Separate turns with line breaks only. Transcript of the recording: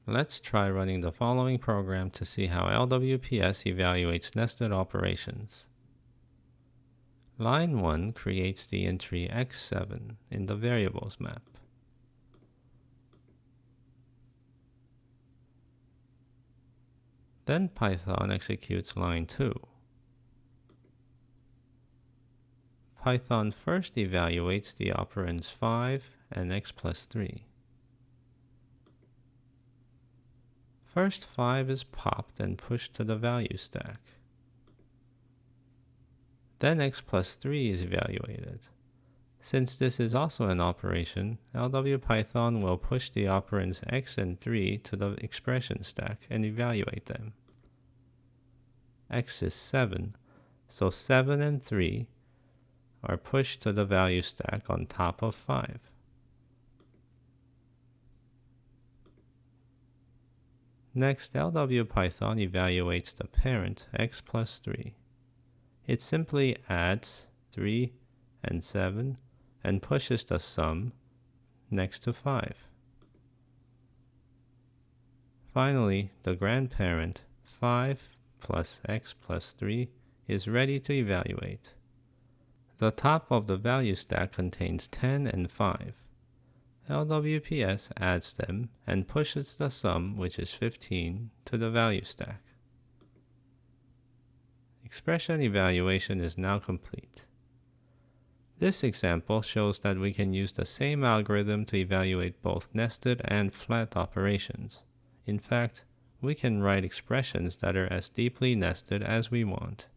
Let's try running the following program to see how LWPS evaluates nested operations. Line 1 creates the entry x7 in the variables map. Then Python executes line 2. Python first evaluates the operands 5 and x plus 3. First 5 is popped and pushed to the value stack. Then x plus 3 is evaluated. Since this is also an operation, LWPython will push the operands x and 3 to the expression stack and evaluate them. X is 7, so 7 and 3 are pushed to the value stack on top of 5. Next, LWPython evaluates the parent x plus 3. It simply adds 3 and 7 and pushes the sum next to 5. Finally, the grandparent 5 plus x plus 3 is ready to evaluate. The top of the value stack contains 10 and 5. LWPS adds them and pushes the sum, which is 15, to the value stack. Expression evaluation is now complete. This example shows that we can use the same algorithm to evaluate both nested and flat operations. In fact, we can write expressions that are as deeply nested as we want.